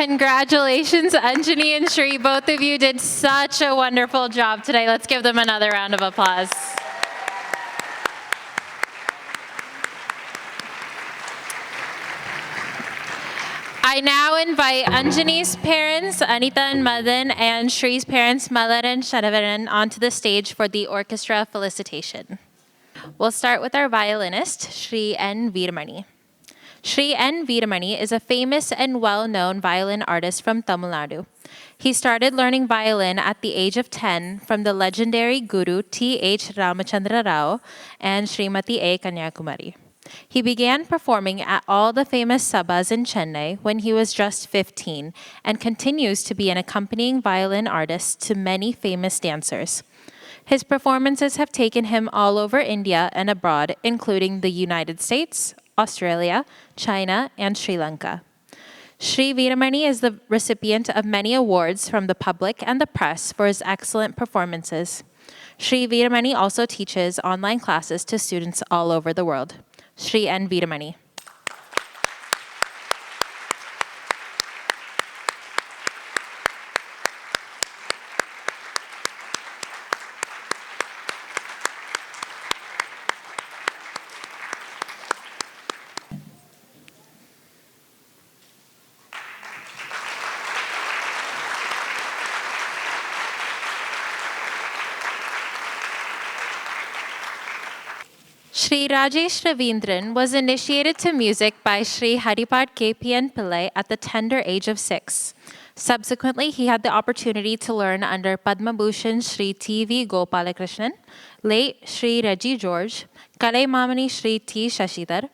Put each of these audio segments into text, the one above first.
Congratulations, Anjani and Sri. Both of you did such a wonderful job today. Let's give them another round of applause. I now invite Anjani's parents, Anita and Madan, and Shri's parents, Malar and Sharavaran, onto the stage for the orchestra felicitation. We'll start with our violinist, Shri N. Veeramani. Shri N. Veeramani is a famous and well-known violin artist from Tamil Nadu. He started learning violin at the age of 10 from the legendary guru T.H. Ramachandra Rao and Srimati A. Kanyakumari. He began performing at all the famous sabhas in Chennai when he was just 15 and continues to be an accompanying violin artist to many famous dancers. His performances have taken him all over India and abroad, including the United States, Australia, China, and Sri Lanka. Shri Veeramani is the recipient of many awards from the public and the press for his excellent performances. Shri Veeramani also teaches online classes to students all over the world. Shri N. Veeramani. Shri Rajesh Ravindran was initiated to music by Shri Haripad KPN Pillai at the tender age of 6. Subsequently, he had the opportunity to learn under Padma Bhushan Shri T.V. Gopalakrishnan, late Shri Reggie George, Kalai Mamani Shri T. Shashidhar,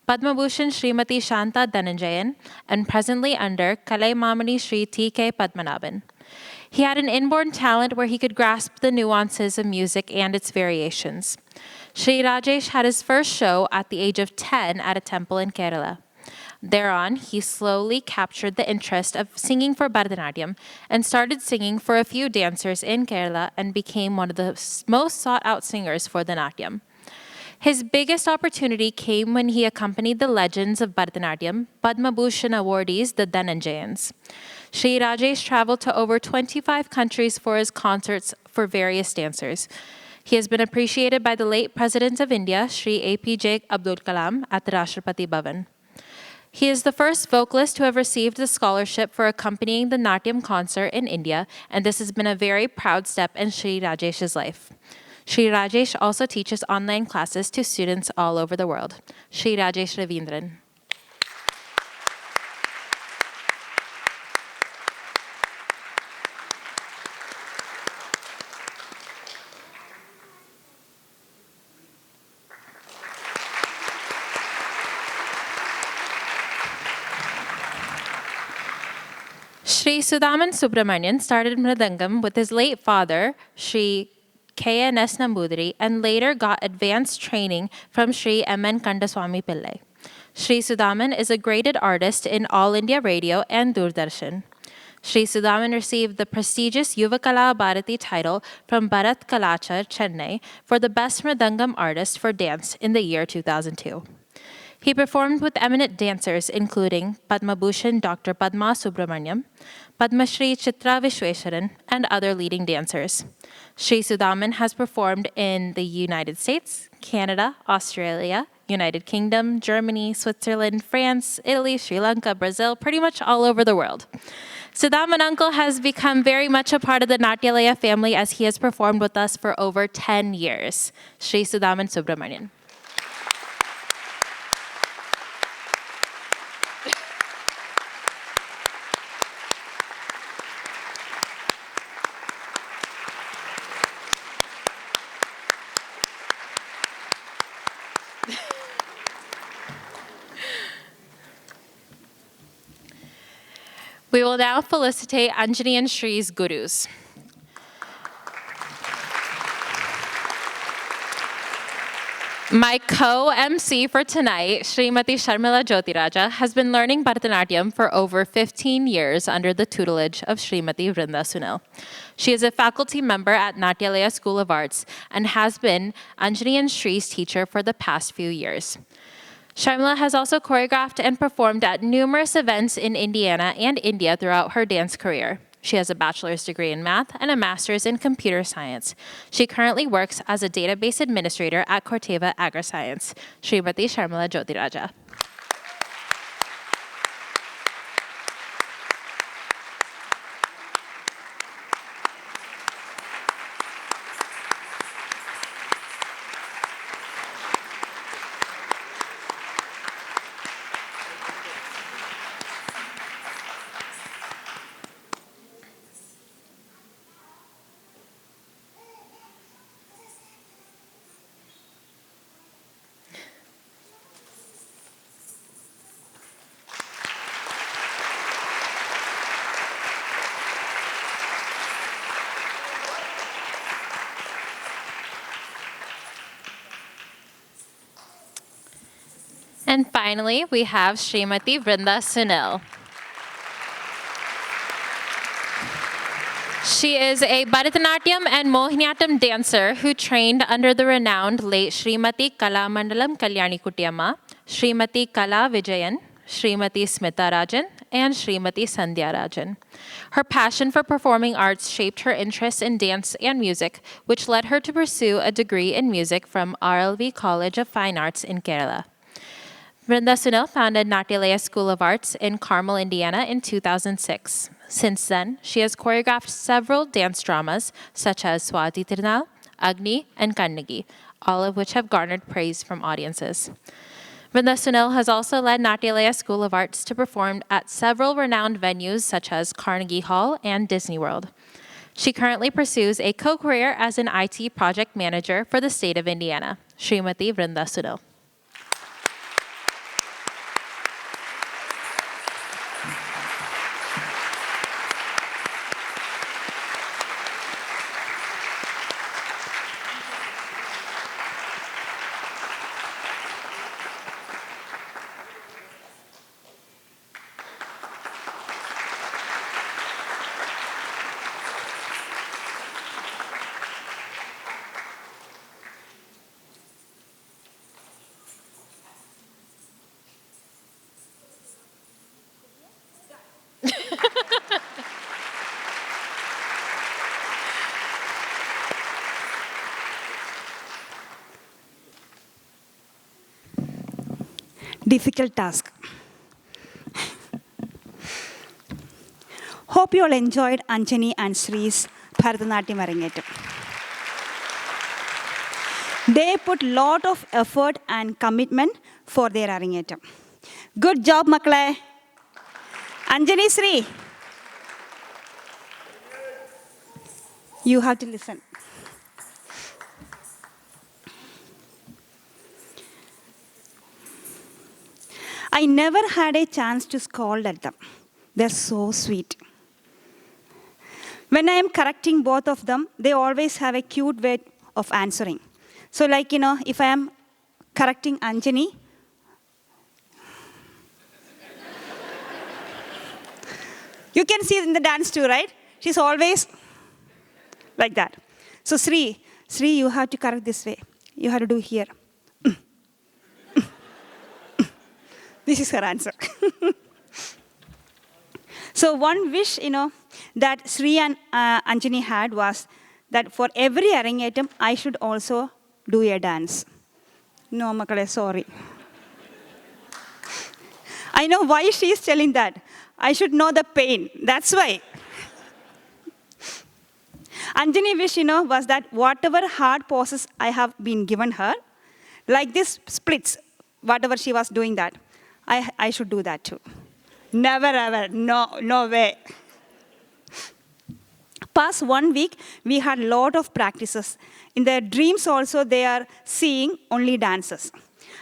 Padma Bhushan Srimati Shanta Dhananjayan, and presently under Kalai Mamani Shri T.K. Padmanabhan. He had an inborn talent where he could grasp the nuances of music and its variations. Shri Rajesh had his first show at the age of 10 at a temple in Kerala. Thereon, he slowly captured the interest of singing for Bharatanatyam and started singing for a few dancers in Kerala and became one of the most sought-out singers for the Natyam. His biggest opportunity came when he accompanied the legends of Bharatanatyam, Padma Bhushan awardees, the Dhananjayans. Shri Rajesh traveled to over 25 countries for his concerts for various dancers. He has been appreciated by the late President of India, Shri APJ Abdul Kalam, at the Rashtrapati Bhavan. He is the first vocalist to have received the scholarship for accompanying the Natyam concert in India, and this has been a very proud step in Shri Rajesh's life. Shri Rajesh also teaches online classes to students all over the world. Shri Rajesh Ravindran. Shri Sudhaman Subramanian started Mridangam with his late father, Shri K.N.S. Nambudiri, and later got advanced training from Shri M.N. Kandaswamy Pillai. Shri Sudhaman is a graded artist in All India Radio and Doordarshan. Shri Sudhaman received the prestigious Yuvakala Bharati title from Bharat Kalachar, Chennai, for the Best Mridangam Artist for Dance in the year 2002. He performed with eminent dancers including Padma Bhushan Dr. Padma Subramaniam, Padma Shri Chitra Vishweswaran, and other leading dancers. Shri Sudhaman has performed in the United States, Canada, Australia, United Kingdom, Germany, Switzerland, France, Italy, Sri Lanka, Brazil, pretty much all over the world. Sudhaman Uncle has become very much a part of the Natyalaya family as he has performed with us for over 10 years. Shri Sudhaman Subramanian. We will now felicitate Anjani and Shri's gurus. My co-MC for tonight, Srimati Sharmila Jyotiraja, has been learning Bharatanatyam for over 15 years under the tutelage of Srimati Vrinda Sunil. She is a faculty member at Natyalaya School of Arts and has been Anjani and Shri's teacher for the past few years. Sharmila has also choreographed and performed at numerous events in Indiana and India throughout her dance career. She has a bachelor's degree in math and a master's in computer science. She currently works as a database administrator at Corteva AgriScience. Srimati Sharmila Jyotiraja. And finally, we have Srimati Vrinda Sunil. She is a Bharatanatyam and Mohiniyattam dancer who trained under the renowned late Srimati Kalamandalam Kalyani Kuttiyamma, Srimati Kala Vijayan, Srimati Smita Rajan, and Srimati Sandhya Rajan. Her passion for performing arts shaped her interest in dance and music, which led her to pursue a degree in music from RLV College of Fine Arts in Kerala. Vrinda Sunil founded Natyalaya School of Arts in Carmel, Indiana in 2006. Since then, she has choreographed several dance dramas such as Swati Tirunal, Agni, and Kannagi, all of which have garnered praise from audiences. Vrinda Sunil has also led Natyalaya School of Arts to perform at several renowned venues such as Carnegie Hall and Disney World. She currently pursues a co-career as an IT project manager for the state of Indiana. Srimati Vrinda Sunil. Difficult task. Hope you all enjoyed Anjani and Sri's Bharatanatyam Arangetram. They put lot of effort and commitment for their Arangetram. Good job, Maklai. Anjani Sri, you have to listen. I never had a chance to scold at them. They're so sweet. When I am correcting both of them, they always have a cute way of answering. So like, if I am correcting Anjani, you can see in the dance too, right? She's always like that. So Sri, you have to correct this way. You have to do here. This is her answer. So one wish, that Sri and Anjani had was that for every Arangetram, I should also do a dance. No, Makale, sorry. I know why she is telling that. I should know the pain. That's why. Anjani wish, was that whatever hard poses I have been given her, like this splits, whatever she was doing that, I should do that too. Never ever, no way. Past 1 week, we had a lot of practices. In their dreams also, they are seeing only dances.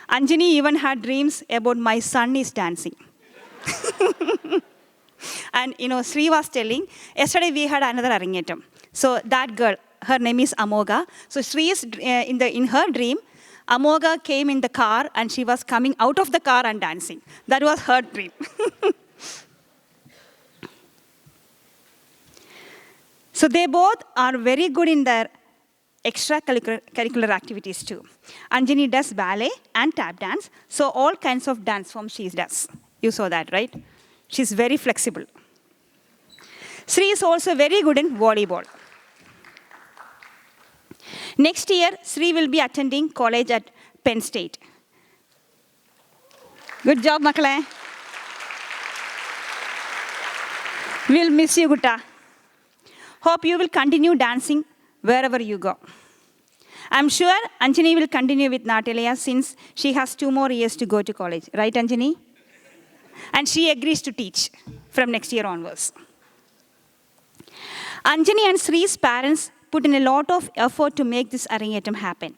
Anjani even had dreams about my son is dancing. And Sri was telling, yesterday we had another Arangetram. So that girl, her name is Amoga. So Sri is in her dream, Amoga came in the car and she was coming out of the car and dancing. That was her dream. So they both are very good in their extracurricular activities too. Anjani does ballet and tap dance, so all kinds of dance forms she does. You saw that, right? She's very flexible. Sri is also very good in volleyball. Next year, Sri will be attending college at Penn State. Good job, Makale. We'll miss you, Gutta. Hope you will continue dancing wherever you go. I'm sure Anjani will continue with Natalya since she has 2 more years to go to college. Right, Anjani? And she agrees to teach from next year onwards. Anjani and Sri's parents put in a lot of effort to make this Arangetram happen.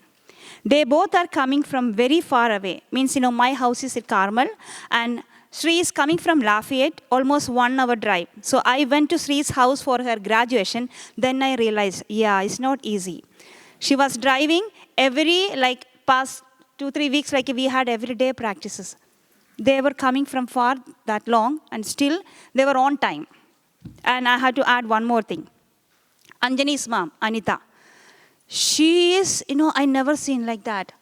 They both are coming from very far away. Means, my house is at Carmel, and Sri is coming from Lafayette, almost 1 hour drive. So I went to Sri's house for her graduation. Then I realized, yeah, it's not easy. She was driving every, past 2-3 weeks, we had everyday practices. They were coming from far that long, and still they were on time. And I had to add one more thing. Anjani's mom, Anita, she is, I never seen like that.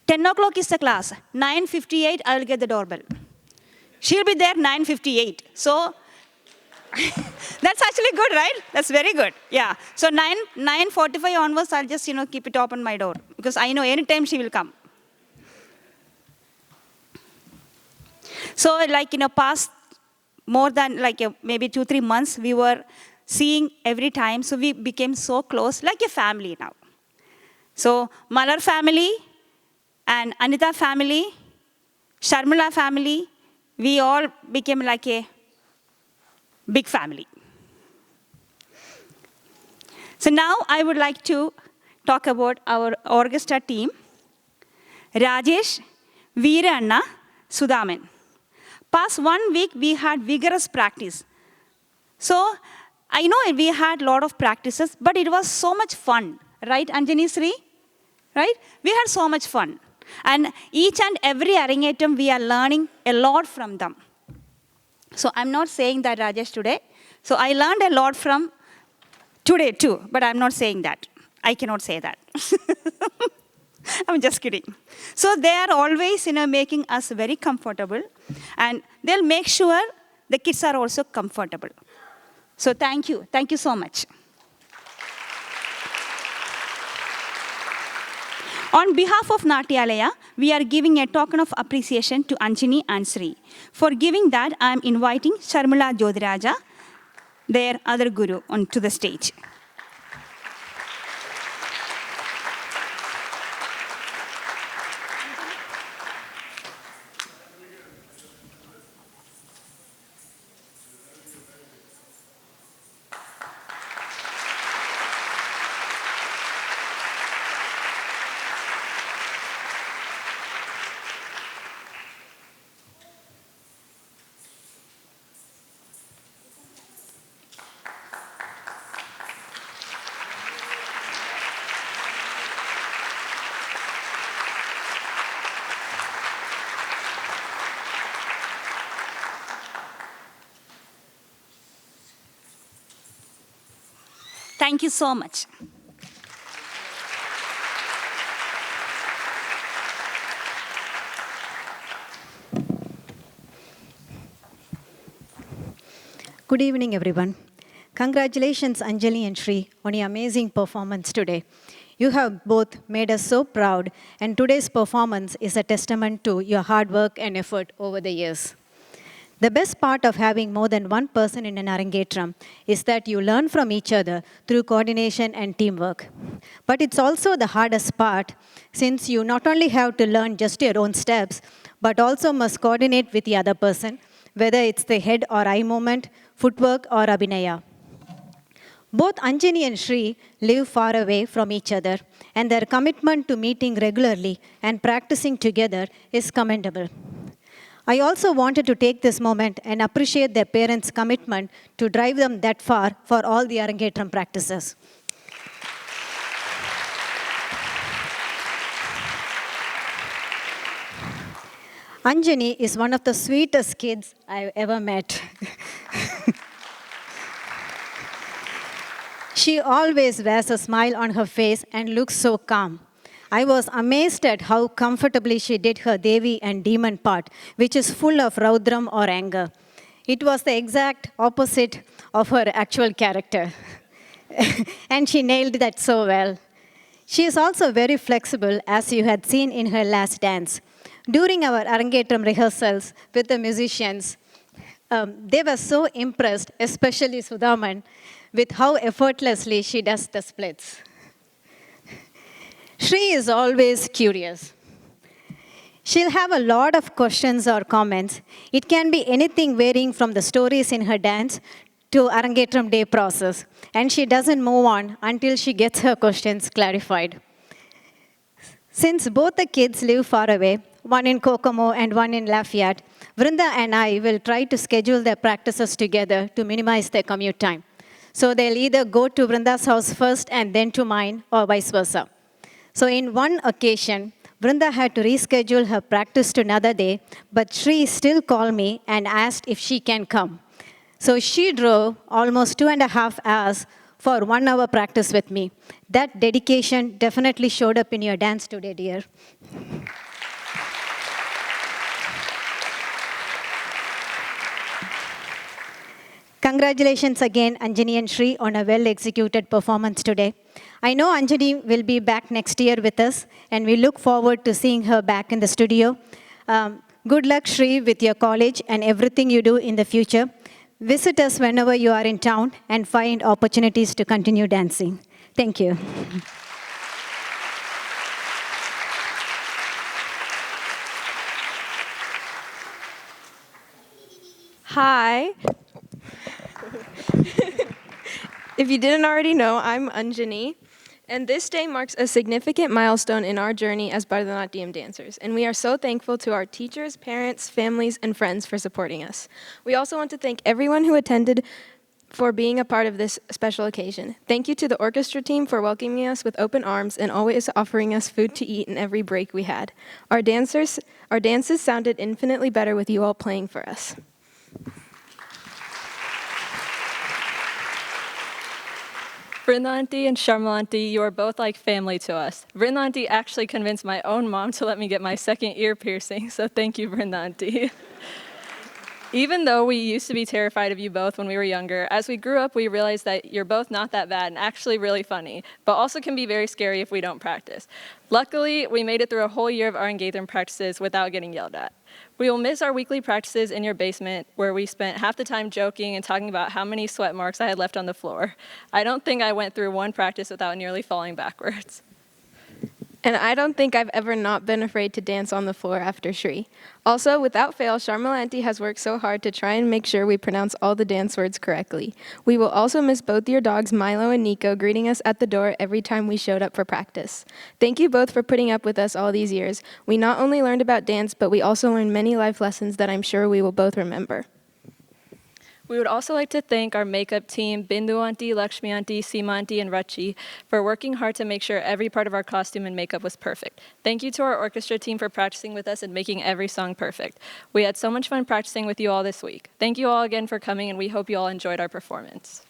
10 o'clock is the class. 9:58, I'll get the doorbell. She'll be there 9:58. So that's actually good, right? That's very good. Yeah. So 9:45 onwards, I'll just, keep it open my door. Because I know anytime she will come. So past more than maybe 2-3 months, we were seeing every time. So we became so close, like a family now. So Malar family and Anita family, Sharmila family, we all became like a big family. So now I would like to talk about our orchestra team. Rajesh, Veera Anna, Sudhaman. Past 1 week, we had vigorous practice. So I know we had a lot of practices, but it was so much fun. Right, Anjani Sri? Right? We had so much fun. And each and every Arangetram, we are learning a lot from them. So I'm not saying that, Rajesh, today. So I learned a lot from today too, but I'm not saying that. I cannot say that. I'm just kidding. So they are always, making us very comfortable. And they'll make sure the kids are also comfortable. So thank you. Thank you so much. On behalf of Natyalaya, we are giving a token of appreciation to Anjani and Sri. For giving that, I am inviting Sharmila Jodhiraja, their other guru, onto the stage. Thank you so much. Good evening, everyone. Congratulations, Anjali and Sri, on your amazing performance today. You have both made us so proud, and today's performance is a testament to your hard work and effort over the years. The best part of having more than one person in an Arangetram is that you learn from each other through coordination and teamwork. But it's also the hardest part, since you not only have to learn just your own steps, but also must coordinate with the other person, whether it's the head or eye movement, footwork or abhinaya. Both Anjani and Sri live far away from each other, and their commitment to meeting regularly and practicing together is commendable. I also wanted to take this moment and appreciate their parents' commitment to drive them that far for all the Arangetram practices. Anjani is one of the sweetest kids I've ever met. She always wears a smile on her face and looks so calm. I was amazed at how comfortably she did her Devi and demon part, which is full of Raudram or anger. It was the exact opposite of her actual character. And she nailed that so well. She is also very flexible, as you had seen in her last dance. During our Arangetram rehearsals with the musicians, they were so impressed, especially Sudhaman, with how effortlessly she does the splits. Shri is always curious. She'll have a lot of questions or comments. It can be anything varying from the stories in her dance to Arangetram day process, and she doesn't move on until she gets her questions clarified. Since both the kids live far away, one in Kokomo and one in Lafayette, Vrinda and I will try to schedule their practices together to minimize their commute time. So they'll either go to Vrinda's house first and then to mine, or vice versa. So in one occasion, Vrinda had to reschedule her practice to another day, but Shri still called me and asked if she can come. So she drove almost 2.5 hours for 1 hour practice with me. That dedication definitely showed up in your dance today, dear. Congratulations again, Anjani and Shri, on a well-executed performance today. I know Anjani will be back next year with us, and we look forward to seeing her back in the studio. Good luck, Shri, with your college and everything you do in the future. Visit us whenever you are in town and find opportunities to continue dancing. Thank you. Hi. If you didn't already know, I'm Anjani, and this day marks a significant milestone in our journey as Bharatanatyam dancers, and we are so thankful to our teachers, parents, families, and friends for supporting us. We also want to thank everyone who attended for being a part of this special occasion. Thank you to the orchestra team for welcoming us with open arms and always offering us food to eat in every break we had. Our dances sounded infinitely better with you all playing for us. Vrinda Auntie and Sharmila Auntie, you are both like family to us. Vrinda Auntie actually convinced my own mom to let me get my second ear piercing, so thank you, Vrinda Auntie. Even though we used to be terrified of you both when we were younger, as we grew up, we realized that you're both not that bad and actually really funny, but also can be very scary if we don't practice. Luckily, we made it through a whole year of Arangetram practices without getting yelled at. We will miss our weekly practices in your basement, where we spent half the time joking and talking about how many sweat marks I had left on the floor. I don't think I went through one practice without nearly falling backwards. And I don't think I've ever not been afraid to dance on the floor after Shri. Also, without fail, Sharmila Auntie has worked so hard to try and make sure we pronounce all the dance words correctly. We will also miss both your dogs, Milo and Nico, greeting us at the door every time we showed up for practice. Thank you both for putting up with us all these years. We not only learned about dance, but we also learned many life lessons that I'm sure we will both remember. We would also like to thank our makeup team, Bindu Auntie, Lakshmi Auntie, Seema Auntie, and Rachi, for working hard to make sure every part of our costume and makeup was perfect. Thank you to our orchestra team for practicing with us and making every song perfect. We had so much fun practicing with you all this week. Thank you all again for coming, and we hope you all enjoyed our performance.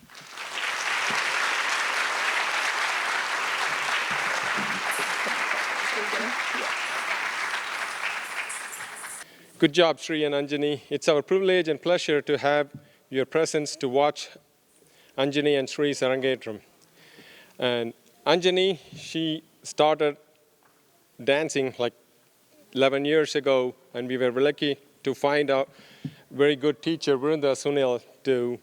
Good job, Shri and Anjani. It's our privilege and pleasure to have your presence to watch Anjani and Shri's Arangetram. And Anjani, she started dancing like 11 years ago, and we were lucky to find a very good teacher, Vrinda Sunil, to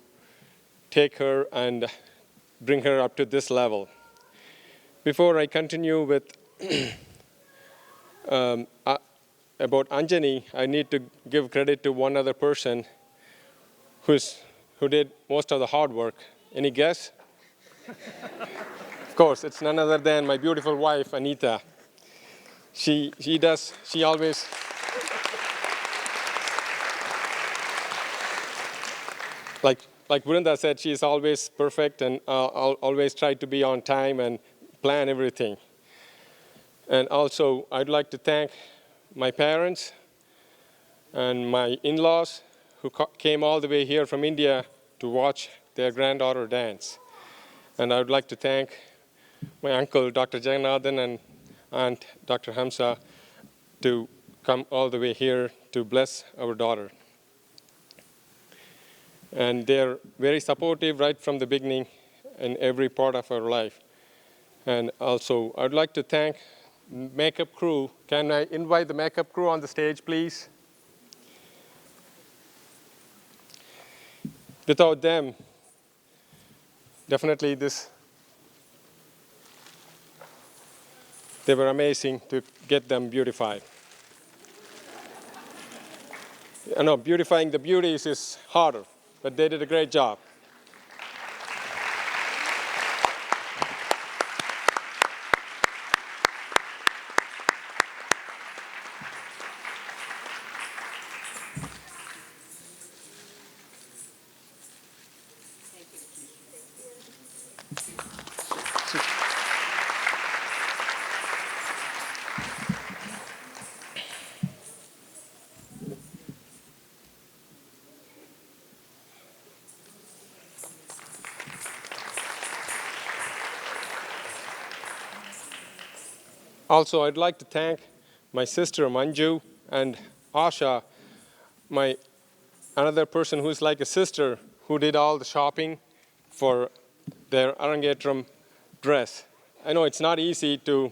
take her and bring her up to this level. Before I continue with about Anjani, I need to give credit to one other person who did most of the hard work. Any guess? Of course, it's none other than my beautiful wife, Anita. She always, like Vrinda said, she's always perfect and always try to be on time and plan everything. And also, I'd like to thank my parents and my in-laws who came all the way here from India to watch their granddaughter dance. And I would like to thank my uncle, Dr. Jagannathan, and aunt, Dr. Hamsa, to come all the way here to bless our daughter. And they're very supportive right from the beginning in every part of our life. And also, I'd like to thank makeup crew. Can I invite the makeup crew on the stage, please? Without them, definitely they were amazing to get them beautified. I know beautifying the beauties is harder, but they did a great job. Also, I'd like to thank my sister Manju and Asha, my another person who's like a sister who did all the shopping for their Arangetram dress. I know it's not easy to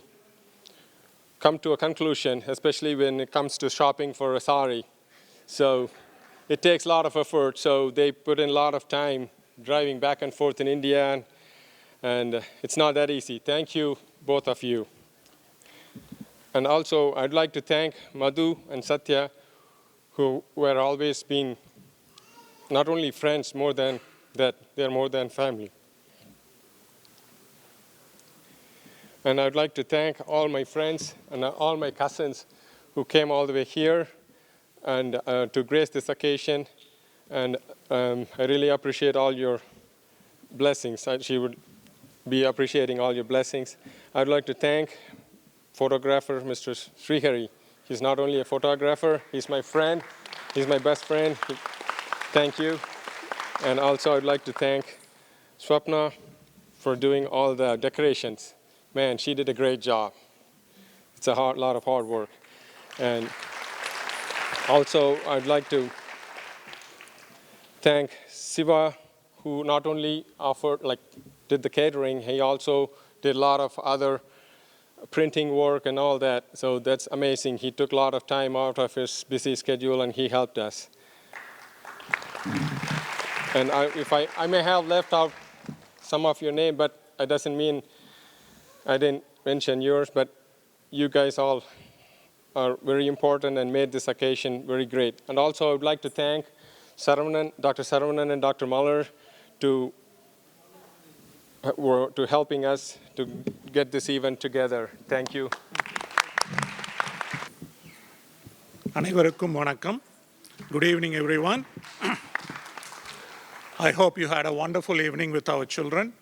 come to a conclusion, especially when it comes to shopping for a sari. So it takes a lot of effort, so they put in a lot of time driving back and forth in India, and it's not that easy. Thank you, both of you. And also, I'd like to thank Madhu and Satya, who were always been not only friends, more than that, they're more than family. And I'd like to thank all my friends and all my cousins who came all the way here and to grace this occasion. And I really appreciate all your blessings. She would be appreciating all your blessings. I'd like to thank photographer, Mr. Srihari. He's not only a photographer, he's my friend. He's my best friend. Thank you. And also I'd like to thank Swapna for doing all the decorations. Man, she did a great job. It's a lot of hard work. And also I'd like to thank Siva, who not only did the catering, he also did a lot of other printing work and all that. So that's amazing. He took a lot of time out of his busy schedule and he helped us. And I may have left out some of your name, but it doesn't mean I didn't mention yours, but you guys all are very important and made this occasion very great. And also I would like to thank Dr. Saravanan and Dr. Muller to helping us to get this event together. Thank you. அனைவருக்கும் வணக்கம். Good evening, everyone. I hope you had a wonderful evening with our children.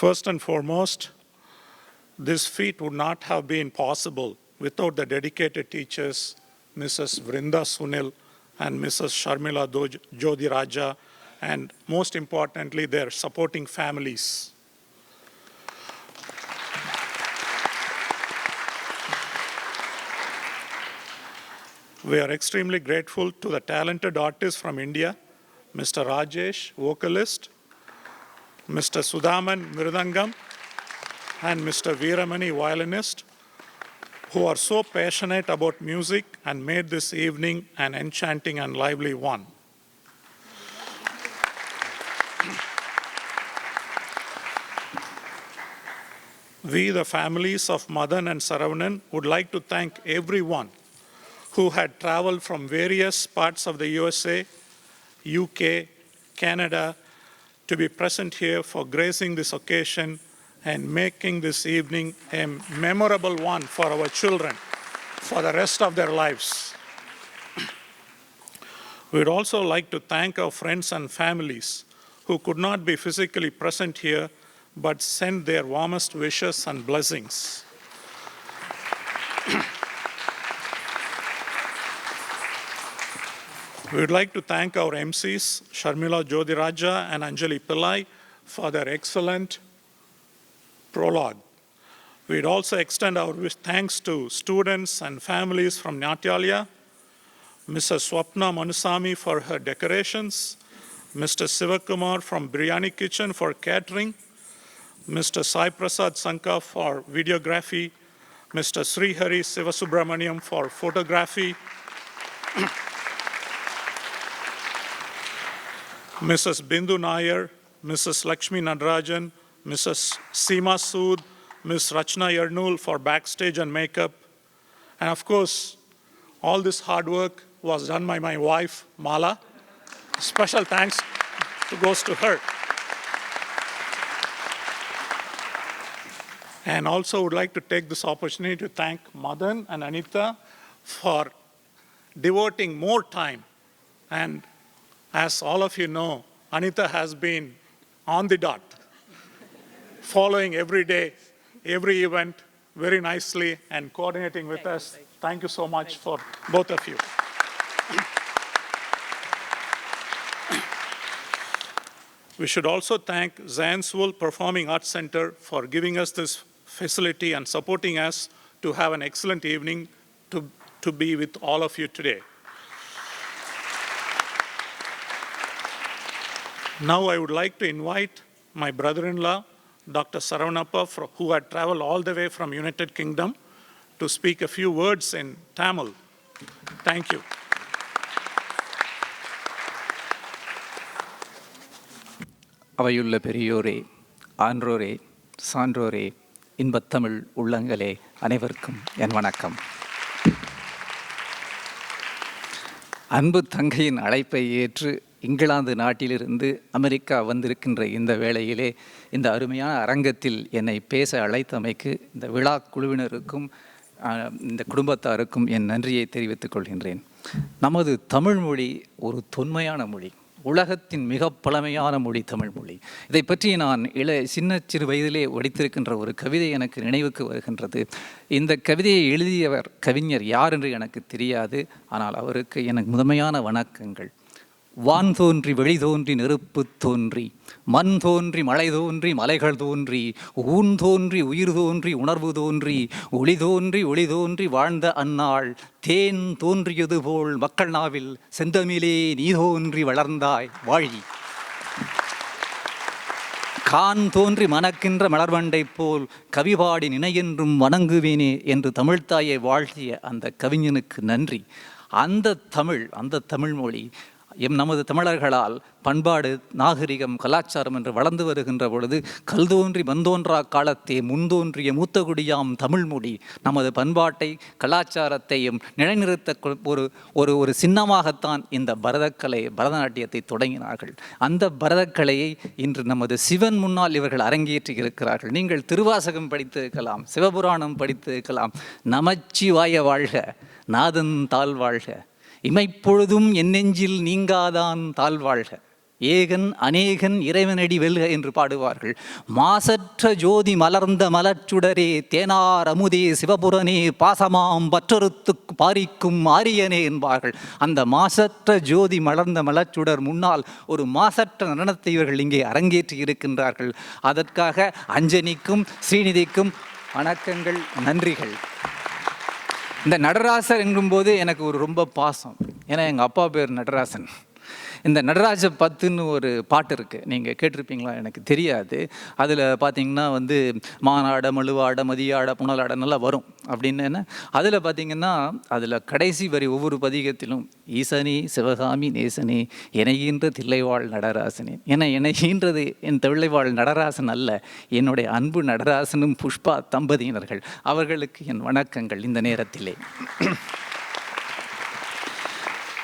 First and foremost, this feat would not have been possible without the dedicated teachers, Mrs. Vrinda Sunil and Mrs. Sharmila Jodhiraja, and most importantly, their supporting families. We are extremely grateful to the talented artists from India, Mr. Rajesh, vocalist, Mr. Sudhaman, mridangam, and Mr. Veeramani, violinist, who are so passionate about music and made this evening an enchanting and lively one. We, the families of Madan and Saravanan, would like to thank everyone who had traveled from various parts of the USA, UK, Canada, to be present here for gracing this occasion and making this evening a memorable one for our children for the rest of their lives. We'd also like to thank our friends and families who could not be physically present here but send their warmest wishes and blessings. We would like to thank our MCs, Sharmila Jodhiraja and Anjali Pillai, for their excellent prologue. We'd also extend our thanks to students and families from Natyalya, Mrs. Swapna Manusamy for her decorations, Mr. Sivakumar from Biryani Kitchen for catering, Mr. Sai Prasad Sanka for videography, Mr. Srihari Sivasubramaniam for photography, Mrs. Bindu Nair, Mrs. Lakshmi Nadarajan, Mrs. Seema Sood, Ms. Rachna Yarnul for backstage and makeup. And of course, all this hard work was done by my wife, Mala. Special thanks goes to her. And also would like to take this opportunity to thank Madan and Anita for devoting more time. And as all of you know, Anita has been on the dot, following every day, every event very nicely and coordinating with us. Thank you so much for both of you. We should also thank Zayanswool Performing Arts Center for giving us this facility and supporting us to have an excellent evening to be with all of you today. Now I would like to invite my brother-in-law, Dr. Saravanappa, who had traveled all the way from United Kingdom to speak a few words in Tamil. Thank you. அவையுள்ள பெரியோரே, ஆன்றோரே, சான்றோரே, இன்பத்தமிழ் உள்ளங்களே, அனைவருக்கும் என் வணக்கம். அன்பு தங்கையின் அழைப்பை ஏற்று இங்கிலாந்து நாட்டிலிருந்து America வந்திருக்கின்ற இந்த வேளையிலே இந்த அருமையான அரங்கத்தில் என்னை பேச அழைத்தமைக்கு இந்த விழா குழுவினருக்கும் இந்த குடும்பத்தாருக்கும் என் நன்றியை தெரிவித்துக் கொள்கின்றேன். நமது தமிழ்மொழி ஒரு தொன்மையான மொழி, உலகத்தின் மிக பழமையான மொழி தமிழ்மொழி. இதை பற்றி நான் சிறு வயதிலே படித்திருக்கின்ற ஒரு கவிதை எனக்கு நினைவுக்கு வருகின்றது. இந்த கவிதையை எழுதியவர் கவிஞர் யார் என்று எனக்கு தெரியாது, ஆனால் அவருக்கு எனக்கு முதன்மையான வணக்கங்கள். வான் தோன்றி வெளி தோன்றி நெருப்பு தோன்றி, மண் தோன்றி மழை தோன்றி மலைகள் தோன்றி, ஊன் தோன்றி உயிர் தோன்றி உணர்வு தோன்றி, ஒளி தோன்றி வாழ்ந்த அந்நாள், தேன் தோன்றியது போல் மக்கள் நாவில் செந்தமிழே நீ தோன்றி வளர்ந்தாய் வாழி. கான் தோன்றி மணக்கின்ற மலர்வண்டை போல் கவிபாடி நினையென்றும் வணங்குவேனே என்று தமிழ்த்தாயை வாழ்த்திய அந்த கவிஞனுக்கு நன்றி. அந்த தமிழ்மொழி நமது தமிழர்களால் பண்பாடு, நாகரிகம், கலாச்சாரம் என்று வளர்ந்து வருகின்ற பொழுது கல் தோன்றி மந்தோன்றா காலத்தே முன்தோன்றிய மூத்தகுடியாம் தமிழ்மொழி நமது பண்பாட்டை, கலாச்சாரத்தையும் நிலைநிறுத்த ஒரு சின்னமாகத்தான் இந்த பரதநாட்டியத்தை தொடங்கினார்கள். அந்த பரதக்கலையை இன்று நமது சிவன் முன்னால் இவர்கள் அரங்கேற்றி இருக்கிறார்கள். நீங்கள் திருவாசகம் படித்திருக்கலாம், சிவபுராணம் படித்திருக்கலாம். நமச்சிவாய வாழ்க, நாதன் தாழ் வாழ்க, இமைப்பொழுதும் என் நெஞ்சில் நீங்காதான் தாழ்வாழ்க, ஏகன் அநேகன் இறைவனடி வெல்க என்று பாடுவார்கள். மாசற்ற ஜோதி மலர்ந்த மலர்ச்சுடரே, தேனார் அமுதே சிவபுரனே, பாசமாம் பற்றறுத்து பாரிக்கும் ஆரியனே என்பார்கள். அந்த மாசற்ற ஜோதி மலர்ந்த மலர்ச்சுடர் முன்னால் ஒரு மாசற்ற நடனத்தை இவர்கள் இங்கே அரங்கேற்றி இருக்கின்றார்கள். அதற்காக அஞ்சனிக்கும் ஸ்ரீநிதிக்கும் வணக்கங்கள், நன்றிகள். இந்த நடராசர் என்கும்போது எனக்கு ரொம்ப பாசம். ஏன்னா எங்கள் அப்பா பேர் நடராசன். இந்த நடராஜ பத்துன்னு ஒரு பாட்டு இருக்குது, நீங்கள் கேட்டிருப்பீங்களா எனக்கு தெரியாது. அதில் பார்த்திங்கன்னா மானாட மழுவாட மதியாட புனலாட நல்லா வரும் அப்படின்னு. அதில் பார்த்திங்கன்னா அதில் கடைசி வரி ஒவ்வொரு பதிகத்திலும் ஈசனே சிவகாமி நேசனே இணைகின்ற தில்லைவாழ் நடராசனே. ஏன்னா இணைகின்றது என் தில்லைவாழ் நடராசன் அல்ல, என்னுடைய அன்பு நடராசனும் புஷ்பா தம்பதியினர்கள். அவர்களுக்கு என் வணக்கங்கள் இந்த நேரத்திலே.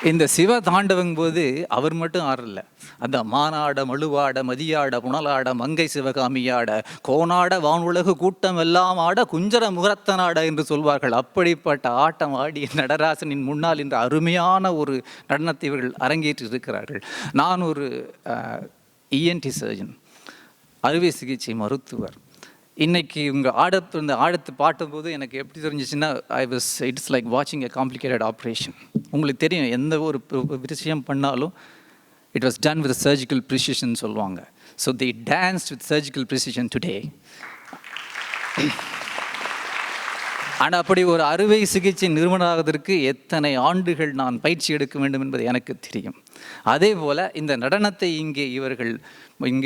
இந்த சிவ தாண்டவங் போது அவர் மட்டும் ஆடல, அந்த மானாட மழுவாட மதியாட புனலாட மங்கை சிவகாமியாட கோனாட வானுலகு கூட்டம் எல்லாம் ஆட குஞ்சர முகரத்தனாட என்று சொல்வார்கள். அப்படிப்பட்ட ஆட்டம் ஆடிய நடராசனின் முன்னால் இன்று அருமையான ஒரு நடனத்தை இவர்கள் அரங்கேற்றி இருக்கிறார்கள். நான் ஒரு ENT சர்ஜன், அறுவை சிகிச்சை மருத்துவர். இன்னைக்கு உங்கள் இந்த ஆழத்தை பாட்டும்போது எனக்கு எப்படி தெரிஞ்சிச்சுன்னா இட்ஸ் லைக் வாட்சிங் எ காம்ப்ளிகேட்டட் ஆப்ரேஷன். உங்களுக்கு தெரியும் எந்த ஒரு விஷயம் பண்ணாலும் it was done with surgical precision சொல்லுவாங்க. So the danced with surgical precision today. ஆனால் அப்படி ஒரு அறுவை சிகிச்சை நிறுவனமாவதற்கு எத்தனை ஆண்டுகள் நான் பயிற்சி எடுக்க வேண்டும் என்பது எனக்கு தெரியும். அதே போல் இந்த நடனத்தை இங்கே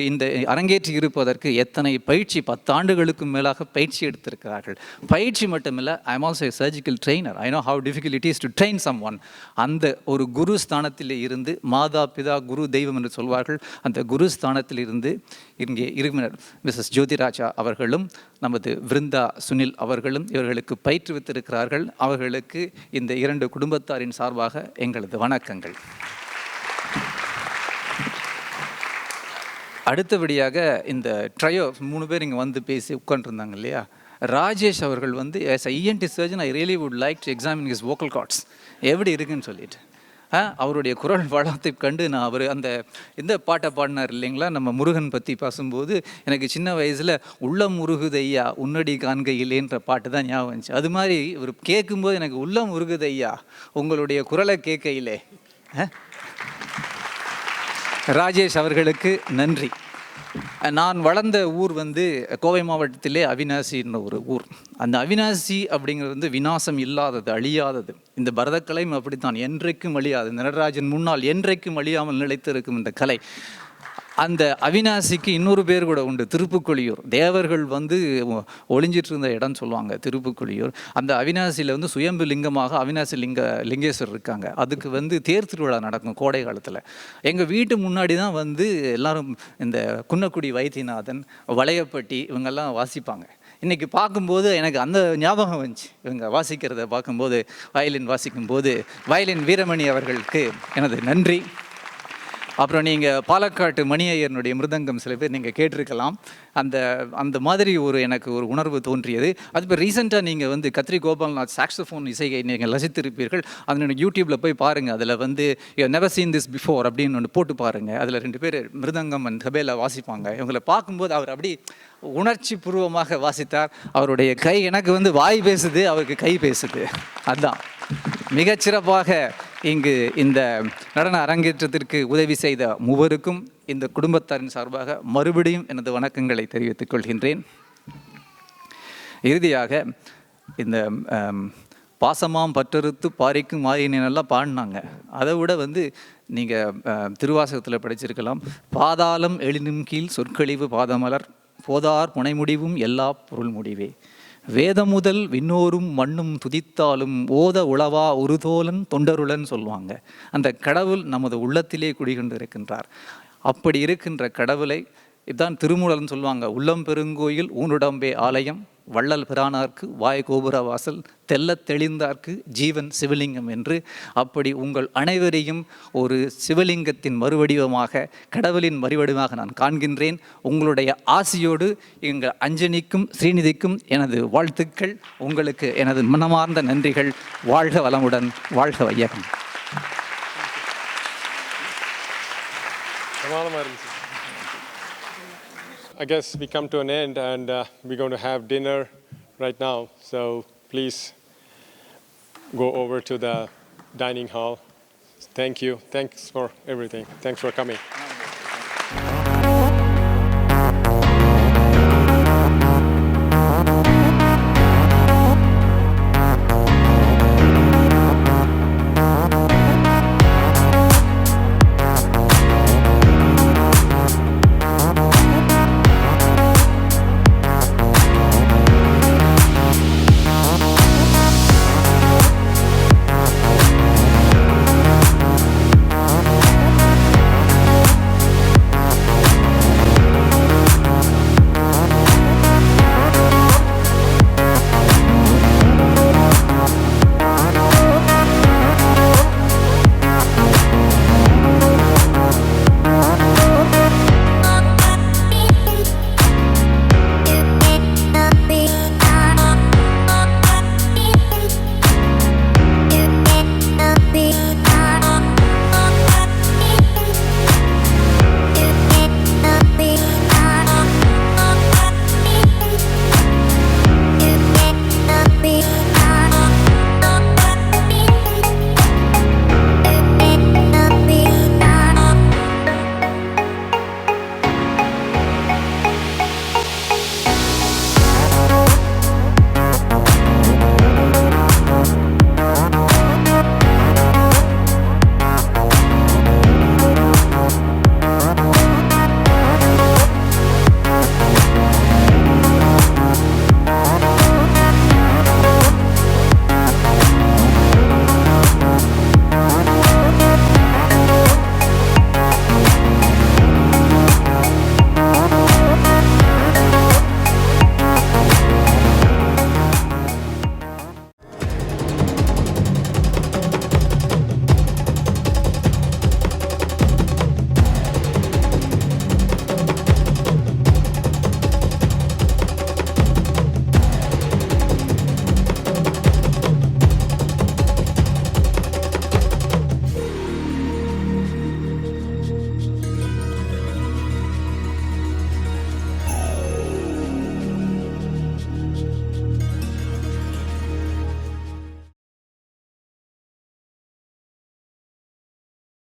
இந்த அரங்கேற்றி இருப்பதற்கு எத்தனை பயிற்சி 10 ஆண்டுகளுக்கு மேலாக பயிற்சி எடுத்திருக்கிறார்கள். பயிற்சி மட்டுமில்லை, I am also surgical trainer. I know how difficult it is to train someone. அந்த ஒரு குரு ஸ்தானத்தில் இருந்து, மாதா பிதா குரு தெய்வம் என்று சொல்வார்கள், அந்த குரு ஸ்தானத்தில் இருந்து இங்கே இருமினர் மிஸ்ஸஸ் ஜோதிராஜா அவர்களும் நமது விருந்தா சுனில் அவர்களும் இவர்களுக்கு பயிற்றுவித்திருக்கிறார்கள். அவர்களுக்கு இந்த 2 குடும்பத்தாரின் சார்பாக எங்களது வணக்கங்கள். அடுத்தபடியாக இந்த ட்ரையோ 3 பேர் இங்கே வந்து பேசி உட்காந்துருந்தாங்க இல்லையா, ராஜேஷ் அவர்கள் வந்து as a ENT surgeon I really would like to examine his vocal cords எப்படி இருக்குன்னு சொல்லிட்டு அவருடைய குரல் வளத்தை கண்டு நான் அவர் இந்த பாட்டை பாடினார் இல்லைங்களா, நம்ம முருகன் பற்றி பேசும்போது எனக்கு சின்ன வயசில் உள்ளம் முருகுதையா உன்னடி காண்கையிலேன்ற பாட்டு தான் ஞாபகம் வந்துச்சு. அது மாதிரி இவர் கேட்கும்போது எனக்கு உள்ளம் முருகுதையா உங்களுடைய குரலை கேட்கையிலே. ராஜேஷ் அவர்களுக்கு நன்றி. நான் வளர்ந்த ஊர் வந்து கோவை மாவட்டத்திலே அவினாசின்னு ஒரு ஊர். அந்த அவினாசி அப்படிங்கிறது வந்து விநாசம் இல்லாதது, அழியாதது. இந்த பரதக்கலையும் அப்படித்தான், என்றைக்கும் அழியாது. இந்த நடராஜன் முன்னால் என்றைக்கும் அழியாமல் நிலைத்திருக்கும் இந்த கலை. அந்த அவினாசிக்கு இன்னொரு பேர் கூட உண்டு, திருப்புக்கொழியூர். தேவர்கள் வந்து ஒளிஞ்சிட்டு இருந்த இடம் சொல்லுவாங்க திருப்புக்கொழியூர். அந்த அவினாசியில் வந்து சுயம்பு லிங்கமாக அவினாசி லிங்கேஸ்வரர் இருக்காங்க. அதுக்கு வந்து தேர் திருவிழா நடக்கும் கோடை காலத்தில். எங்கள் வீட்டு முன்னாடி தான் வந்து எல்லாரும் இந்த குன்னக்குடி வைத்தியநாதன், வளையப்பட்டி இவங்கெல்லாம் வாசிப்பாங்க. இன்றைக்கி பார்க்கும்போது எனக்கு அந்த ஞாபகம் வந்துச்சு, இவங்க வாசிக்கிறத பார்க்கும்போது, வயலின் வாசிக்கும்போது. வயலின் வீரமணி அவர்களுக்கு எனது நன்றி. அப்புறம் நீங்கள் பாலக்காட்டு மணியையனுடைய மிருதங்கம் சில பேர் நீங்கள் கேட்டிருக்கலாம். அந்த மாதிரி எனக்கு ஒரு உணர்வு தோன்றியது. அது இப்போ ரீசெண்டாக நீங்கள் வந்து கத்ரி கோபால்நாத் சாக்ஸோஃபோன் இசையை நீங்கள் ரசித்திருப்பீர்கள். அதில் யூடியூப்பில் போய் பாருங்கள். அதில் வந்து you never seen this before அப்படின்னு ஒன்று போட்டு பாருங்கள். அதில் 2 பேர் மிருதங்கம் அண்ட் தபேலா வாசிப்பாங்க. இவங்களை பார்க்கும்போது அவர் அப்படி உணர்ச்சி பூர்வமாக வாசித்தார். அவருடைய கை எனக்கு வந்து வாய் பேசுது, அவருக்கு கை பேசுது. அதுதான் மிகச்சிறப்பாக இங்கு இந்த நடன அரங்கேற்றத்திற்கு உதவி செய்த மூவருக்கும் இந்த குடும்பத்தாரின் சார்பாக மறுபடியும் எனது வணக்கங்களை தெரிவித்துக் கொள்கின்றேன். இறுதியாக இந்த பாசமாம் பற்றறுத்து பாரிக்கும் மாறினெல்லாம் பாடினாங்க. அதை விட வந்து நீங்கள் திருவாசகத்தில் படிச்சிருக்கலாம், பாதாளம் எழினும் கீழ் சொற்கழிவு பாதமலர் போதார் புனைமுடிவும் எல்லா பொருள் முடிவே, வேதமுதல் விண்ணோரும் மண்ணும் துதித்தாலும் ஓத உளவா உருதோலன் தொண்டருளன் சொல்லுவாங்க. அந்த கடவுள் நமது உள்ளத்திலே குடிகொண்டு இருக்கின்றார். அப்படி இருக்கின்ற கடவுளை இதுதான் திருமூலன் சொல்லுவாங்க, உள்ளம் பெருங்கோயில் ஊனுடம்பே ஆலயம், வள்ளல் பிரானார்க்கு வாய் கோபுர வாசல், தெள்ளத் தெளிந்தார்க்கு ஜீவன் சிவலிங்கம் என்று. அப்படி உங்கள் அனைவரையும் ஒரு சிவலிங்கத்தின் மறுவடிவமாக, கடவுளின் மறுவடிவமாக நான் காண்கின்றேன். உங்களுடைய ஆசியோடு எங்கள் அஞ்சனிக்கும் ஸ்ரீநிதிக்கும் எனது வாழ்த்துக்கள். உங்களுக்கு எனது மனமார்ந்த நன்றிகள். வாழ்க வளமுடன், வாழ்க வையகம். I guess we come to an end, and we're going to have dinner right now. So please go over to the dining hall. Thank you. Thanks for everything. Thanks for coming.